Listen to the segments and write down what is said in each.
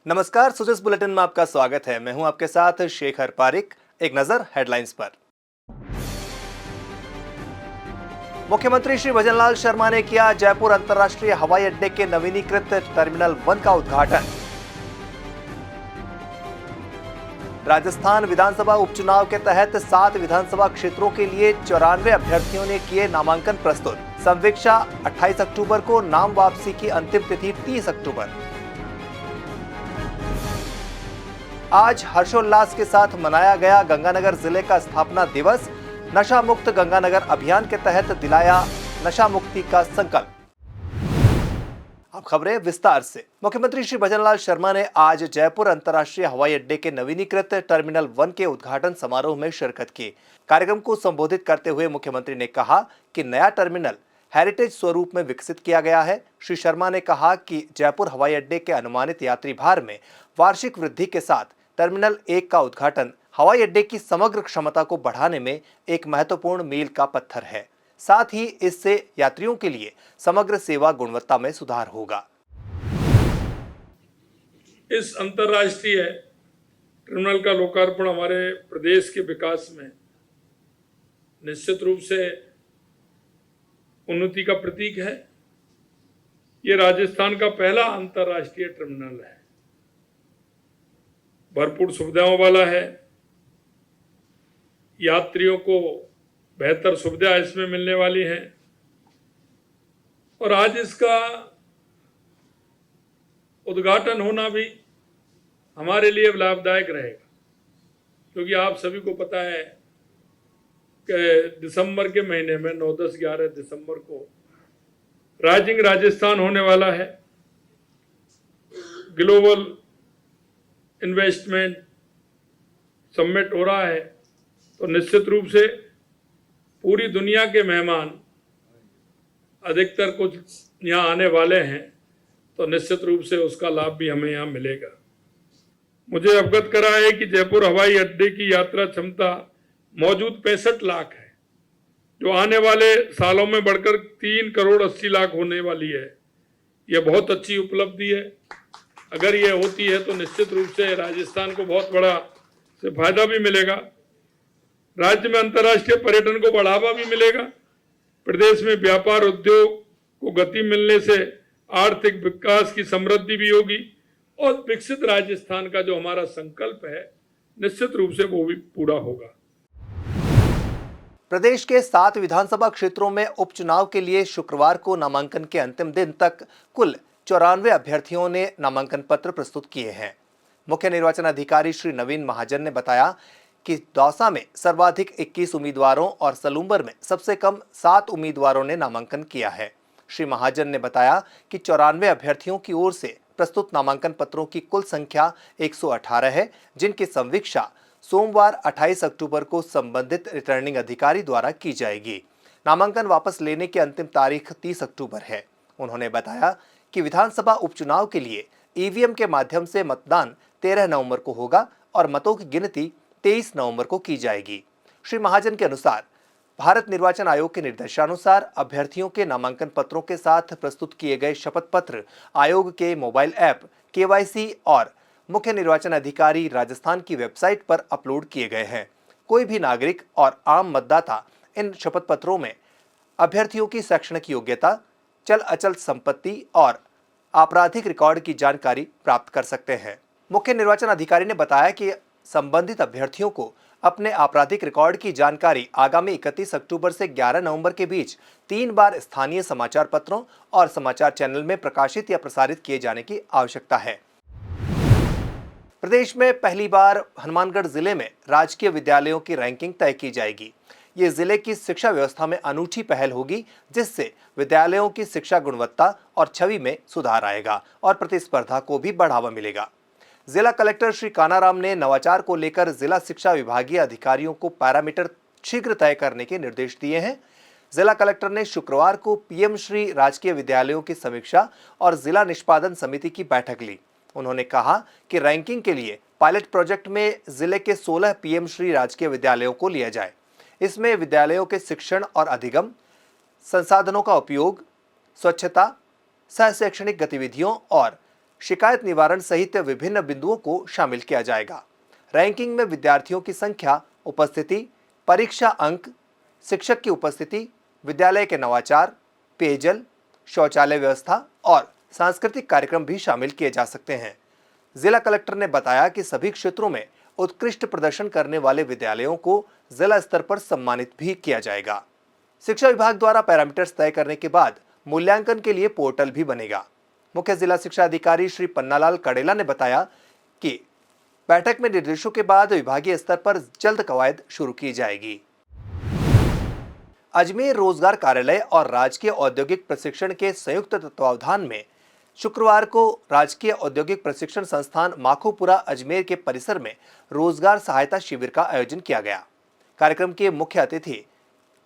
नमस्कार, सुजस बुलेटिन में आपका स्वागत है। मैं हूं आपके साथ शेखर पारिक। एक नजर हेडलाइंस पर। मुख्यमंत्री श्री भजनलाल शर्मा ने किया जयपुर अंतर्राष्ट्रीय हवाई अड्डे के नवीनीकृत टर्मिनल 1 का उद्घाटन। राजस्थान विधानसभा उपचुनाव के तहत 7 विधानसभा क्षेत्रों के लिए 94 अभ्यर्थियों ने किए नामांकन प्रस्तुत। संवीक्षा 28 अक्टूबर को, नाम वापसी की अंतिम तिथि 30 अक्टूबर। आज हर्षोल्लास के साथ मनाया गया गंगानगर जिले का स्थापना दिवस। नशा मुक्त गंगानगर अभियान के तहत दिलाया नशा मुक्ति का संकल्प। अब खबरें विस्तार से। मुख्यमंत्री श्री भजनलाल शर्मा ने आज जयपुर अंतर्राष्ट्रीय हवाई अड्डे के नवीनीकृत टर्मिनल 1 के उद्घाटन समारोह में शिरकत की। कार्यक्रम को संबोधित करते हुए मुख्यमंत्री ने कहा कि नया टर्मिनल हेरिटेज स्वरूप में विकसित किया गया है। श्री शर्मा ने कहा कि जयपुर हवाई अड्डे के अनुमानित यात्री भार में वार्षिक वृद्धि के साथ टर्मिनल 1 का उद्घाटन हवाई अड्डे की समग्र क्षमता को बढ़ाने में एक महत्वपूर्ण मील का पत्थर है। साथ ही इससे यात्रियों के लिए समग्र सेवा गुणवत्ता में सुधार होगा। इस अंतर्राष्ट्रीय टर्मिनल का लोकार्पण हमारे प्रदेश के विकास में निश्चित रूप से उन्नति का प्रतीक है। ये राजस्थान का पहला अंतर्राष्ट्रीय टर्मिनल है, भरपूर सुविधाओं वाला है। यात्रियों को बेहतर सुविधा इसमें मिलने वाली है और आज इसका उद्घाटन होना भी हमारे लिए लाभदायक रहेगा, क्योंकि आप सभी को पता है कि दिसंबर के महीने में 9, 10, 11 दिसंबर को राइजिंग राजस्थान होने वाला है। ग्लोबल इन्वेस्टमेंट समिट हो रहा है, तो निश्चित रूप से पूरी दुनिया के मेहमान अधिकतर कुछ यहाँ आने वाले हैं, तो निश्चित रूप से उसका लाभ भी हमें यहाँ मिलेगा। मुझे अवगत करा है कि जयपुर हवाई अड्डे की यात्रा क्षमता मौजूद 65 लाख है, जो आने वाले सालों में बढ़कर 3 करोड़ 80 लाख होने वाली है। यह बहुत अच्छी उपलब्धि है। अगर ये होती है तो निश्चित रूप से राजस्थान को बहुत बड़ा से फायदा भी मिलेगा। राज्य में अंतर्राष्ट्रीय पर्यटन को बढ़ावा भी मिलेगा। प्रदेश में व्यापार उद्योग को गति मिलने से आर्थिक विकास की समृद्धि भी होगी और विकसित राजस्थान का जो हमारा संकल्प है निश्चित रूप से वो भी पूरा होगा। प्रदेश के 7 विधानसभा क्षेत्रों में उपचुनाव के लिए शुक्रवार को नामांकन के अंतिम दिन तक कुल 94 अभ्यर्थियों ने नामांकन पत्र प्रस्तुत किए हैं। मुख्य निर्वाचन अधिकारी श्री नवीन महाजन ने बताया कि दौसा में सर्वाधिक 21 उम्मीदवारों और सलूंबर में सबसे कम 7 उम्मीदवारों ने नामांकन किया है। श्री महाजन ने बताया कि 94 अभ्यर्थियों की ओर से प्रस्तुत नामांकन पत्रों की कुल संख्या 118 है, जिनकी संवीक्षा सोमवार 28 अक्टूबर को संबंधित रिटर्निंग अधिकारी द्वारा की जाएगी। नामांकन वापस लेने की अंतिम तारीख 30 अक्टूबर है। उन्होंने बताया कि विधानसभा उपचुनाव के लिए ईवीएम के माध्यम से मतदान 13 नवंबर को होगा और मतों की गिनती 23 नवंबर को की जाएगी। श्री महाजन के अनुसार भारत निर्वाचन आयोग के निर्देशानुसार अभ्यर्थियों के नामांकन पत्रों के साथ प्रस्तुत किए गए शपथ पत्र आयोग के मोबाइल ऐप केवाईसी और मुख्य निर्वाचन अधिकारी राजस्थान की वेबसाइट पर अपलोड किए गए हैं। कोई भी नागरिक और आम मतदाता इन शपथ पत्रों में अभ्यर्थियों की शैक्षणिक योग्यता, चल अचल संपत्ति और आपराधिक रिकॉर्ड की जानकारी प्राप्त कर सकते हैं। मुख्य निर्वाचन अधिकारी ने बताया कि संबंधित अभ्यर्थियों को अपने आपराधिक रिकॉर्ड की जानकारी आगामी 31 अक्टूबर से 11 नवंबर के बीच 3 बार स्थानीय समाचार पत्रों और समाचार चैनल में प्रकाशित या प्रसारित किए जाने की आवश्यकता है। प्रदेश में पहली बार हनुमानगढ़ जिले में राजकीय विद्यालयों की रैंकिंग तय की जाएगी। ये जिले की शिक्षा व्यवस्था में अनूठी पहल होगी, जिससे विद्यालयों की शिक्षा गुणवत्ता और छवि में सुधार आएगा और प्रतिस्पर्धा को भी बढ़ावा मिलेगा। जिला कलेक्टर श्री कानाराम ने नवाचार को लेकर जिला शिक्षा विभागीय अधिकारियों को पैरामीटर शीघ्र तय करने के निर्देश दिए हैं। जिला कलेक्टर ने शुक्रवार को पीएम श्री राजकीय विद्यालयों की समीक्षा और जिला निष्पादन समिति की बैठक ली। उन्होंने कहा कि रैंकिंग के लिए पायलट प्रोजेक्ट में जिले के 16 पीएम श्री राजकीय विद्यालयों को लिया जाए। इसमें विद्यालयों के शिक्षण और अधिगम, संसाधनों का उपयोग, स्वच्छता, सह शैक्षणिक गतिविधियों और शिकायत निवारण सहित विभिन्न बिंदुओं को शामिल किया जाएगा। रैंकिंग में विद्यार्थियों की संख्या, उपस्थिति, परीक्षा अंक, शिक्षक की उपस्थिति, विद्यालय के नवाचार, पेयजल, शौचालय व्यवस्था और सांस्कृतिक कार्यक्रम भी शामिल किए जा सकते हैं। जिला कलेक्टर ने बताया कि सभी क्षेत्रों में उत्कृष्ट प्रदर्शन करने वाले विद्यालयों को जिला स्तर पर सम्मानित भी किया जाएगा। शिक्षा विभाग द्वारा पैरामीटर्स तय करने के बाद मूल्यांकन के लिए पोर्टल भी बनेगा। मुख्य जिला शिक्षा अधिकारी श्री पन्नालाल कड़ेला ने बताया कि बैठक में निर्देशों के बाद विभागीय स्तर पर जल्द कवायद शुरू की जाएगी। अजमेर रोजगार कार्यालय और राजकीय औद्योगिक प्रशिक्षण के संयुक्त तत्वावधान में शुक्रवार को राजकीय औद्योगिक प्रशिक्षण संस्थान माखोपुरा अजमेर के परिसर में रोजगार सहायता शिविर का आयोजन किया गया। कार्यक्रम के मुख्य अतिथि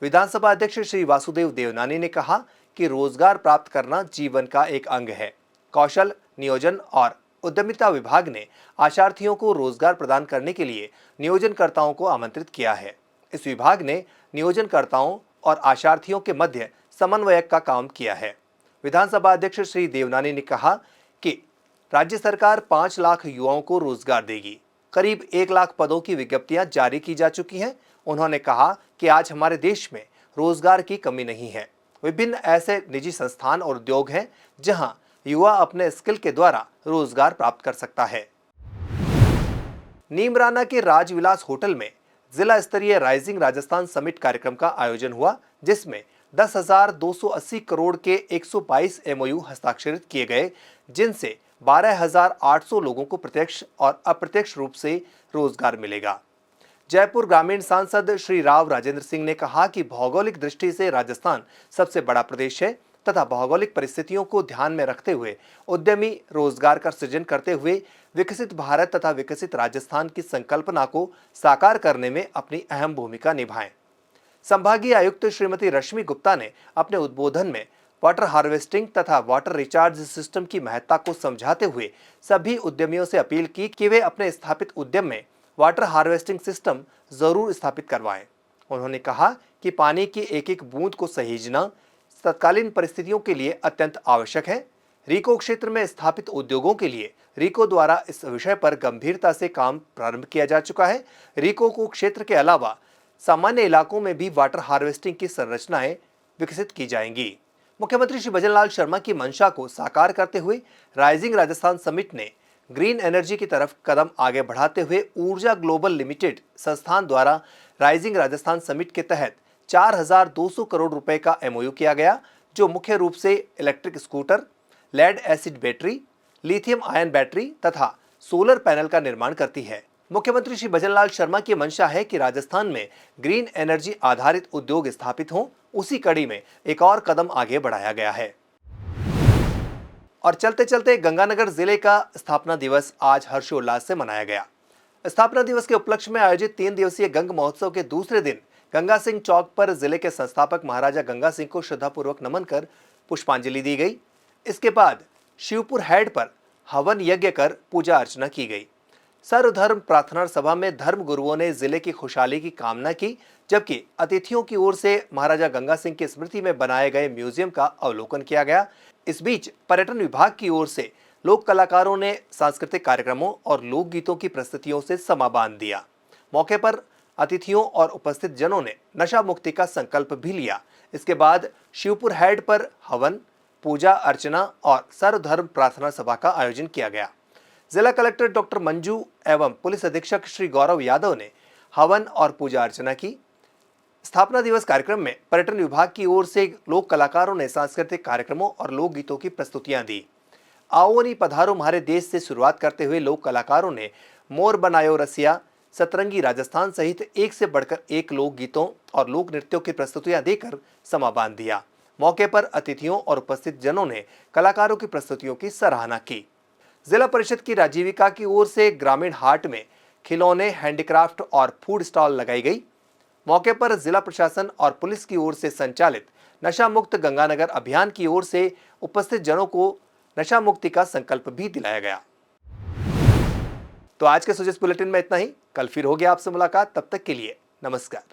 विधानसभा अध्यक्ष श्री वासुदेव देवनानी ने कहा कि रोजगार प्राप्त करना जीवन का एक अंग है। कौशल, नियोजन और उद्यमिता विभाग ने आशार्थियों को रोजगार प्रदान करने के लिए नियोजनकर्ताओं को आमंत्रित किया है। इस विभाग ने नियोजनकर्ताओं और आशार्थियों के मध्य समन्वयक का काम किया है। विधानसभा अध्यक्ष श्री देवनानी ने कहा कि राज्य सरकार 5 लाख युवाओं को रोजगार देगी। करीब 1 लाख पदों की विज्ञप्तियां जारी की जा चुकी हैं। उन्होंने कहा कि आज हमारे देश में रोजगार की कमी नहीं है। विभिन्न ऐसे निजी संस्थान और उद्योग हैं जहां युवा अपने स्किल के द्वारा रोजगार प्राप्त कर सकता है। नीमराना के राजविलास होटल में जिला स्तरीय राइजिंग राजस्थान समिट कार्यक्रम का आयोजन हुआ, जिसमें 10,280 करोड़ के 122 MOU हस्ताक्षरित किए गए, जिनसे 12,800 लोगों को प्रत्यक्ष और अप्रत्यक्ष रूप से रोजगार मिलेगा। जयपुर ग्रामीण सांसद श्री राव राजेंद्र सिंह ने कहा कि भौगोलिक दृष्टि से राजस्थान सबसे बड़ा प्रदेश है तथा भौगोलिक परिस्थितियों को ध्यान में रखते हुए उद्यमी रोजगार का सृजन करते हुए विकसित भारत तथा विकसित राजस्थान की संकल्पना को साकार करने में अपनी अहम भूमिका निभाएं। संभागीय आयुक्त श्रीमती रश्मि गुप्ता ने अपने उद्बोधन में वाटर हार्वेस्टिंग तथा वाटर रिचार्ज सिस्टम की महत्ता को समझाते हुए सभी उद्यमियों से अपील की कि वे अपने स्थापित उद्यम में वाटर हार्वेस्टिंग सिस्टम जरूर स्थापित करवाएं। उन्होंने कहा कि पानी की एक एक बूंद को सहेजना तत्कालीन परिस्थितियों के लिए अत्यंत आवश्यक है। रीको क्षेत्र में स्थापित उद्योगों के लिए रीको द्वारा इस विषय पर गंभीरता से काम प्रारंभ किया जा चुका है। रीको को क्षेत्र के अलावा सामान्य इलाकों में भी वाटर हार्वेस्टिंग की संरचनाएं विकसित की जाएंगी। मुख्यमंत्री श्री भजनलाल शर्मा की मंशा को साकार करते हुए राइजिंग राजस्थान समिट ने ग्रीन एनर्जी की तरफ कदम आगे बढ़ाते हुए ऊर्जा ग्लोबल लिमिटेड संस्थान द्वारा राइजिंग राजस्थान समिट के तहत 4,200 करोड़ रुपए का MOU किया गया, जो मुख्य रूप से electric scooter, lead acid battery, lithium ion battery तथा सोलर पैनल का निर्माण करती है। मुख्यमंत्री श्री भजनलाल शर्मा की मंशा है कि राजस्थान में ग्रीन एनर्जी आधारित उद्योग स्थापित हों। उसी कड़ी में एक और कदम आगे बढ़ाया गया है। और चलते चलते गंगानगर जिले का स्थापना दिवस आज हर्षोल्लास से मनाया गया। स्थापना दिवस के उपलक्ष्य में आयोजित 3 दिवसीय गंग महोत्सव के दूसरे दिन गंगा सिंह चौक पर जिले के संस्थापक महाराजा गंगा सिंह को श्रद्धापूर्वक नमन कर पुष्पांजलि दी गई। इसके बाद शिवपुर हेड पर हवन यज्ञ कर पूजा अर्चना की गई। सर्वधर्म प्रार्थना सभा में धर्म गुरुओं ने जिले की खुशहाली की कामना की, जबकि अतिथियों की ओर से महाराजा गंगा सिंह की स्मृति में बनाए गए म्यूजियम का अवलोकन किया गया। इस बीच पर्यटन विभाग की ओर से लोक कलाकारों ने सांस्कृतिक कार्यक्रमों और लोकगीतों की प्रस्तुतियों से समा बांध दिया। मौके पर अतिथियों और उपस्थित जनों ने नशा मुक्ति का संकल्प भी लिया। इसके बाद शिवपुर हेड पर हवन, पूजा अर्चना और सर्वधर्म प्रार्थना सभा का आयोजन किया गया। जिला कलेक्टर डॉक्टर मंजू एवं पुलिस अधीक्षक श्री गौरव यादव ने हवन और पूजा अर्चना की। स्थापना दिवस कार्यक्रम में पर्यटन विभाग की ओर से लोक कलाकारों ने सांस्कृतिक कार्यक्रमों और लोकगीतों की प्रस्तुतियां दी। आओ नी पधारो हमारे देश से शुरुआत करते हुए लोक कलाकारों ने मोर बनायो रसिया, सतरंगी राजस्थान सहित एक से बढ़कर एक लोकगीतों और लोक नृत्यों की प्रस्तुतियां देकर समा बांध दिया। मौके पर अतिथियों और उपस्थित जनों ने कलाकारों की प्रस्तुतियों की सराहना की। जिला परिषद की राजीविका की ओर से ग्रामीण हाट में खिलौने, हैंडीक्राफ्ट और फूड स्टॉल लगाई गई। मौके पर जिला प्रशासन और पुलिस की ओर से संचालित नशा मुक्त गंगानगर अभियान की ओर से उपस्थित जनों को नशा मुक्ति का संकल्प भी दिलाया गया। तो आज के सुजेस बुलेटिन में इतना ही। कल फिर होगी आपसे मुलाकात। तब तक के लिए नमस्कार।